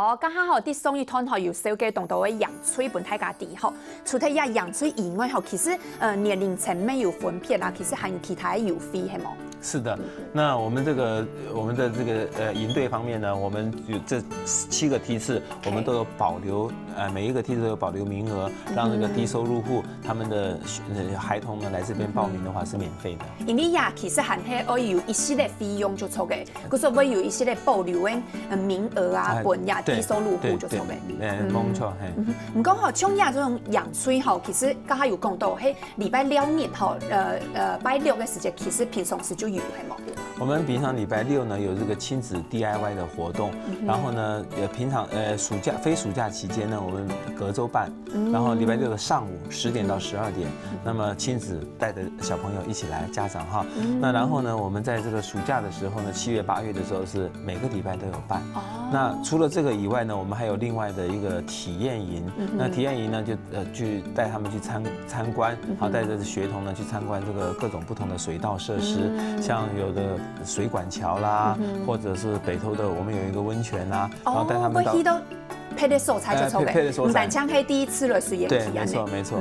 哦，刚好啲送一摊吼有小嘅动到嘅洋炊本大家啲吼，除咗洋炊以外吼，其实年龄层没有分片啊，其实还有其他油费系冇？是的，那我们的这个营队方面呢，我们有这7个梯次，我们都有保留每一个梯次都有保留名额，让这个低收入户他们的孩童呢来这边报名的话是免费的。因为呀，其实含係我有一系列费用就抽嘅，佢所以有一系列保留嘅名额啊，本呀低收入户就抽嘅。冇錯係。唔講吼，像呀這種洋炊吼，其實剛才有講到，喺禮拜6日吼，拜6嘅時間，其實平常時就有係冇。我们平常礼拜6呢有这个亲子 DIY 的活动，然后呢平常暑假非暑假期间呢，我们隔周办，然后礼拜6的上午10点到12点，那么亲子带着小朋友一起来，家长哈，那然后呢我们在这个暑假的时候呢，7月8月的时候是每个礼拜都有办。那除了这个以外呢，我们还有另外的一个体验营，那体验营呢就去带他们去参观，好带着学童呢去参观这个各种不同的水道设施，像有的水管桥啦，或者是北投的我们有一个温泉啦，然后带他们到。配的素材就抽嘅，唔但枪係第一次嚟水演體啊，沒錯。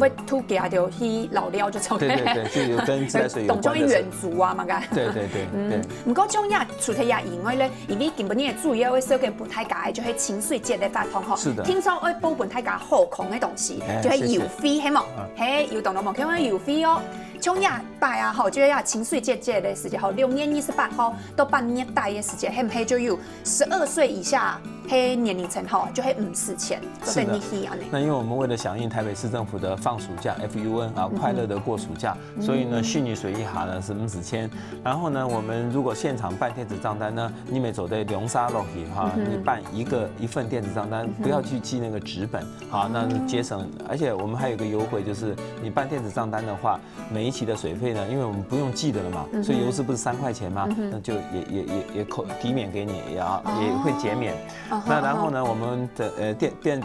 喂，突夾就去老料就抽嘅，對，就有跟自來水有關的。動咗遠足啊嘛㗎。對。唔過種呀，除咗呀以外咧，因為根本呢主要嘅小嘅本體價就係清水節嘅發放嗬。是的。聽說愛報本體價好窮嘅東西，就係郵費係冇，係郵動到冇，因為郵費哦。從呀拜啊，吼，就呀清水節的時間，吼6月28號到8月底嘅時間，係唔係就有12歲以下係年齡層吼，就係50錢，就係你去啊。那因為我們為了響應台北市政府的放暑假 FUN 啊，快樂的過暑假，所以呢，虛擬水一下呢是50錢。然後呢，我們如果現場辦電子賬單呢，你每走的龍沙落去哈，你辦一份電子賬單，不要去記那個紙本，好，那節省。而且我們還有一個優惠，就是你辦電子賬單的話，每一期的水費呢，因為我們不用記的了嘛，所以郵資不是3塊錢嗎？那就也抵免給你，也會減免。那然後呢，我們的電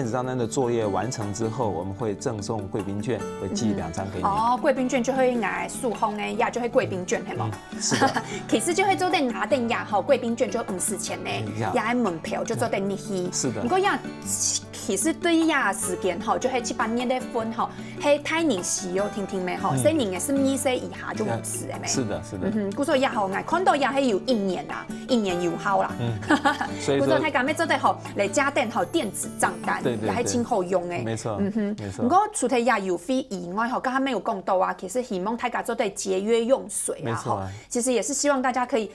子賬單的作業完成之後，我們會贈送貴賓券，會寄2張給你。哦，貴賓券就會嗌數紅嘅，也就係貴賓券係冇。是的。其實就係做定拿定也好，貴賓券就50錢呢，也係門票就做定你去。是的。不過也其實對呀時間吼，就係7、8年的分吼，係太年時哦，聽咩吼，4年嘅12歲以下就50嘅咩。是的。故說也好嗌，看到也係有1年啦，1年有效啦。所以說，故說睇緊咩做得好嚟家電吼電子賬單，也係真好用嘅。沒錯。不過除咗也郵費以外吼，剛才沒有講到啊，其實希望大家做得節約用水啊，吼，其實也是希望大家可以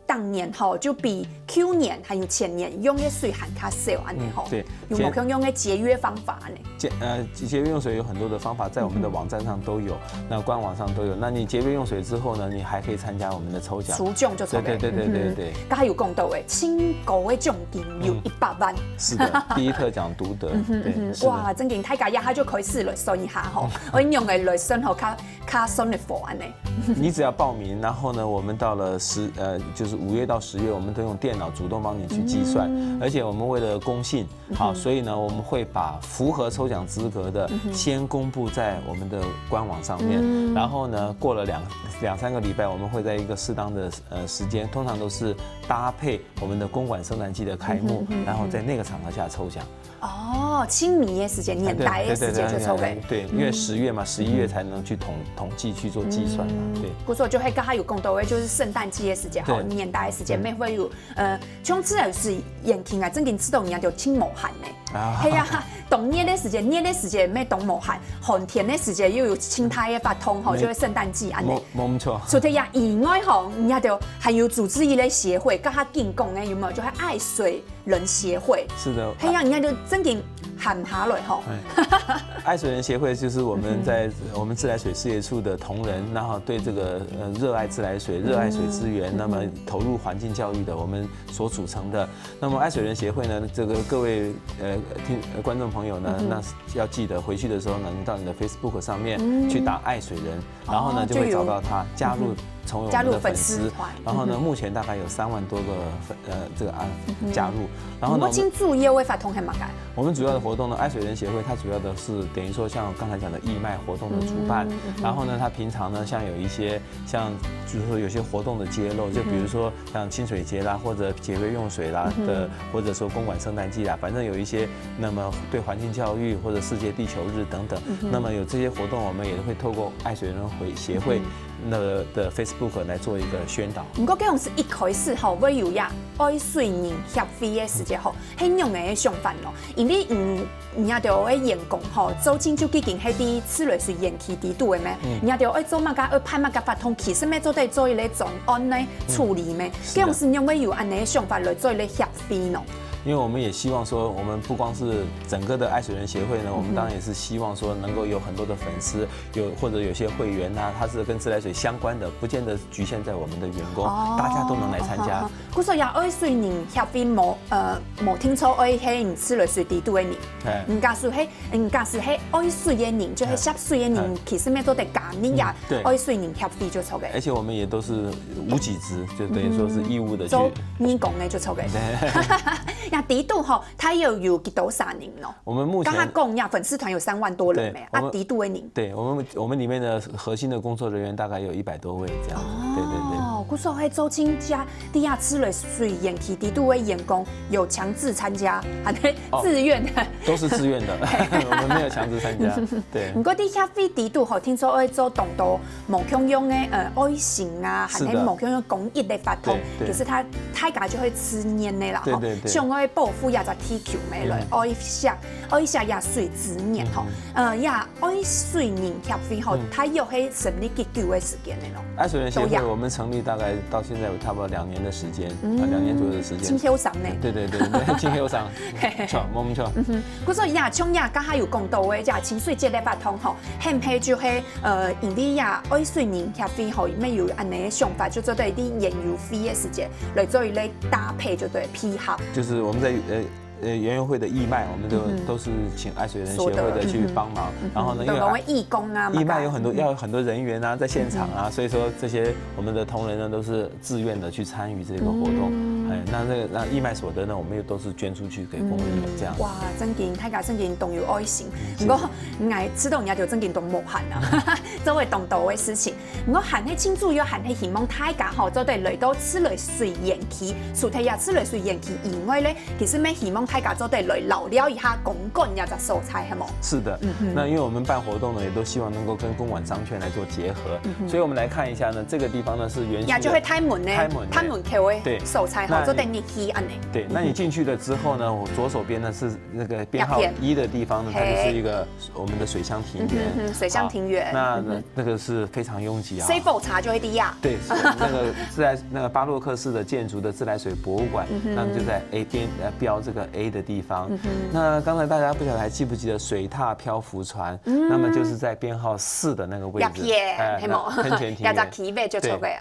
當年吼就比去年還有前年用嘅水含卡少安尼吼。對。有冇可以用嘅節約方法呢？節約用水有很多的方法，在我們的網站上都有，那官網上都有。那你節約用水之後呢，你還可以參加我們的抽獎。抽獎就抽嘅。對。剛才有講到嘅，青狗嘅獎金有100萬。是的，第一特獎獨得。哇，真勁！大家一下就可以試來算一下吼，我用嘅來算吼，卡算的貨安尼。你只要報名，然後呢，我們到了就是5月到10月，我們都用電腦主動幫你去計算，而且我們為了公信，好，所以呢，我們會把符合抽獎資格的先公布在我們的官網上面，然後呢，過了兩三個禮拜，我們會在一個適當的時間，通常都是搭配我們的公館聖誕季的開幕，然後在那個場合下抽獎。哦，清明嘅時間、年代嘅時間就抽嘅。對，因為10月嘛，11月才能去統計去做計算嘛。對。故說就係剛才有講到嘅，就是聖誕季嘅時間，好年代嘅時間，咩會有像之後是延期啊，真正知道人就清無限嘅。係啊，冬熱嘅時間，熱嘅時間咩冬無限，寒天嘅時間又有青苔嘅發通，吼，就係聖誕季安尼。冇錯。除咗呀以外，吼，人家就還有組織一類協會，跟他進貢嘅有冇？就係愛水人協會。是的。係啊，人家就真正喊下來吼。愛水人協會就是我們在我們自來水事業處的同仁，然後對這個熱愛自來水、熱愛水資源，那麼投入環境教育的我們所組成的。那麼愛水人協會呢，這個各位觀眾朋友呢，那要記得回去的時候呢，你到你的 Facebook 上面去打愛水人，然後呢就會找到他，加入成為我們的粉絲。然後呢，目前大概有3萬多個這個加入。然後呢，我們主要會發通係乜嘅？我們主要的活動呢，愛水人協會它主要的是等于说像刚才讲的义卖活动的主办，然后呢，他平常呢，像有一些像就是说有些活动的揭露，就比如说像清水节啦，或者节约用水啦的，或者说公馆圣诞季啦，反正有一些那么对环境教育或者世界地球日等等，那么有这些活动，我们也会透过爱水人协会的 Facebook 来做一个宣导。不过，这种是一开始吼，要有呀爱水人协会的时节吼，很用的想法咯。因为你也着爱员工吼，早前就已经迄啲次类水延期制度的咩，你也着爱做嘛个爱派嘛个法通，其实咩做对做一个专案呢处理咩，这种是用要有安尼的想法来做一个协会咯。因为我们也希望说，我们不光是整个的爱水人协会呢，我们当然也是希望说能够有很多的粉丝，或者有些会员呐，他是跟自来水相关的，不见得局限在我们的员工，大家都能来参加。故所以爱水人协会无听错爱迄次类水制度的人，唔假是迄爱水的人，就迄涉水的人，其实咩都得加你呀爱水人协会就出嘅。而且我们也都是无给职，就等于说是义务的去做义工的就出嘅。呀，制度吼，它有几多少人咯？我们目前刚刚讲呀，粉丝团有3万多人没？啊，制度的人。对，我们里面的核心的工作人员大概有100多位这样。对对对。哦，故说迄周青家底下吃了水延期制度的员工有强制参加，还是自愿的？都是自愿的，我们没有强制参加。对。不过底下非制度吼，听说会做动多某共用的爱心啊，还是某共用公益的发通，可是他家就会吃年的啦。对对对。像我报复也在 TQ 没了，爱一下也水之年吼，也爱水人协会吼，它有迄成立几久的时间的咯。爱水人协会我们成立大概到现在有差不多2年的时间，2年左右的时间。真休长呢？对，真休长，错，冇错。故说呀，像呀，刚还有讲到的，呀，清水节的发通吼，很配就迄因为呀，爱水人协会吼，咩有安尼的想法，就做对啲燃油费的时间来做一类搭配，就对配合。就是我们在园游会的义卖，我们都是请爱水人协会的去帮忙。然后呢，因为义工啊，义卖要有很多人员啊，在现场啊，所以说这些我们的同仁呢都是自愿的去参与这个活动。那义卖所得呢，我们又都是捐出去给公益这样。哇，真劲，大家真劲动有爱心。不过，爱吃到人家就真劲动无限啊，作为动道的事情。我喊迄庆祝又喊迄希望大家吼，做对来到次类水延期，除睇呀次类水延期以外咧，其实咩希望大家做对来老了一下公馆呀在收菜，系冇？是的，那因为我们办活动呢，也都希望能够跟公馆商圈来做结合，所以我们来看一下呢，这个地方呢是原先就会开门呢，开门口的收菜吼，做对日期安尼。对，那你进去了之后呢，我左手边呢是那个编号1的地方呢，它就是一个我们的水乡庭园。水乡庭园。那个是非常拥挤啊。水否茶就会低呀。对，那个巴洛克式的建筑的自来水博物馆，那么就在 A 边标这个 A 的地方。那刚才大家不晓得还记不记得水踏漂浮船？那么就是在编号4的那个位置。喷泉庭园。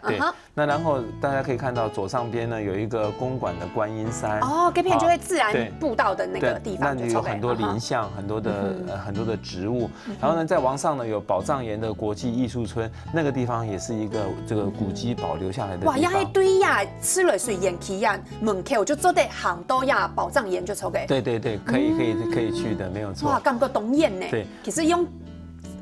对。那然后大家可以看到左上边呢有一个公馆的观音山。哦，这片就会自然步道的那个地方。那里有很多林相，很多的植物。然后呢，再往上呢有宝藏岩的国际艺术村，那个地方也是一个这个古迹保留下来的地方。哇，呀，一堆呀，吃了水延期呀，门口就做得很多呀，宝藏岩就抽给。对，可以去的，没有错。哇，感觉东艳呢。对，其实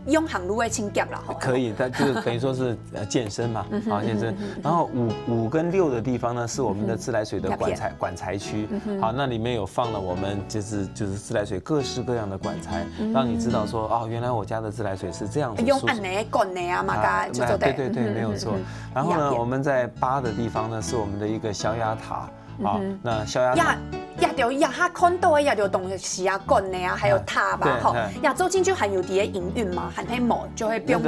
用航路的清洁啦。可以，但就是等于说是健身嘛，好健身。然后5跟6的地方呢，是我们的自来水的管材区。好，那里面有放了我们就是自来水各式各样的管材，让你知道说哦，原来我家的自来水是这样子。用按呢管呢啊嘛噶，就做对。对，没有错。然后呢，我们在8的地方呢，是我们的一个消压塔。好，那消压塔。他看到的也就东西啊，管的啊，还有塔吧，吼，周近就含有啲营运嘛，含喺某就会不用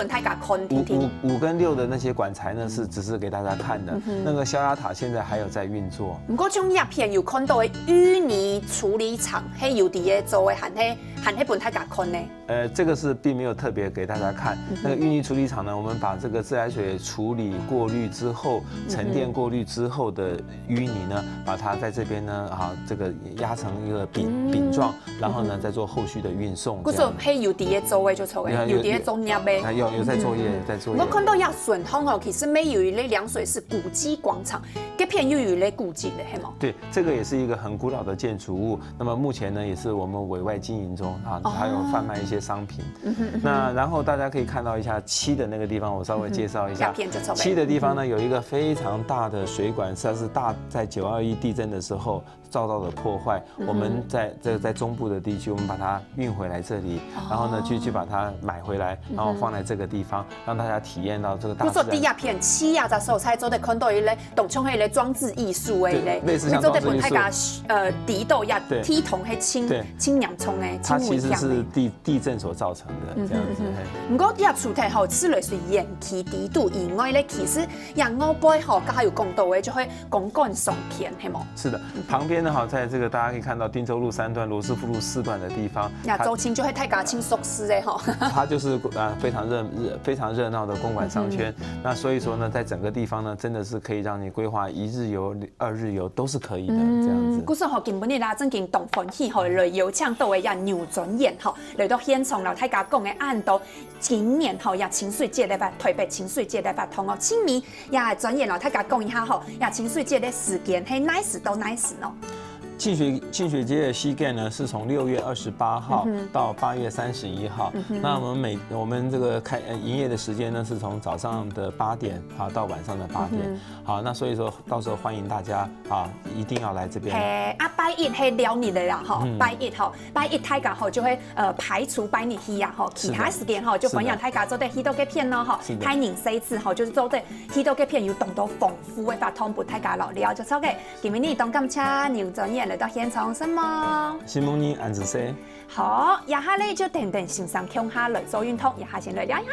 太家看听听。5跟6的那些管材呢，只是给大家看的。那个消压塔现在还有在运作。不过种叶片有看到的淤泥处理厂，喺有啲嘢做嘅含喺本太家看呢。这个是并没有特别给大家看。那个淤泥处理厂呢，我们把这个自来水处理过滤之后，沉淀过滤之后的淤泥呢，把它在这边呢。呢，这个压成一个饼状，然后呢再做后续的运送。嗰种喺油碟做嘅就错嘅，油碟做捏嘅。有在作业，在作业。我看到亚顺通哦，其实没有一类凉水是古迹广场，这片又有一类古迹的，系吗？对，这个也是一个很古老的建筑物。那么目前呢，也是我们委外经营中还有贩卖一些商品。那然后大家可以看到一下7的那个地方，我稍微介绍一下。7的地方呢，有一个非常大的水管，实在是在921地震的时候遭到的破坏。我们在中部的地区，我们把它运回来这里，然后呢去把它买回来，然后放在这个地方，让大家体验到这个大自然。第一片7啊，在手才做的看到一类动像迄类装置艺术诶类，类似像装置艺术。地豆呀，梯筒迄青洋葱诶，它其实是地震所造成的这样子。不过呀，主题吼，此类是延期地度以外咧，其实洋欧杯吼，刚还有公道诶，就会公干松片，系吗？是的，旁边呢，在这个大家可以看到汀州路3段、罗斯福路4段的地方，周青就会太加清熟师诶吼。它就是非常热闹的公馆商圈。那所以说呢，在整个地方呢，真的是可以让你规划1日游、2日游都是可以的这样子。古时候根本你啦，真经动欢喜吼，来邀请到的呀牛转演吼，来到现场了，大家讲的按到今年吼呀清水节来发台北清水节来发通哦，清明呀转演了，大家讲一下吼呀清水节的时间，嘿，nice 都 nice 喏。庆学节的西干呢，是从6月28号到8月31号。那我们这个营业的时间呢，是从早上的8点到晚上的8点。好，那所以说到时候欢迎大家一定要来这边。拜一嘿撩你的啦哈，拜一大家吼就会排除拜你去呀哈，其他时间哈就分享大家做的许多嘅片咯哈，太宁这一次哈就是做的许多嘅片有更多丰富的法通不大家老了就错嘅，今日你当感谢牛专业来到现场什么？新梦你安子 C。好，以下咧就等欣赏乡下来做运动，以下先来聊一下。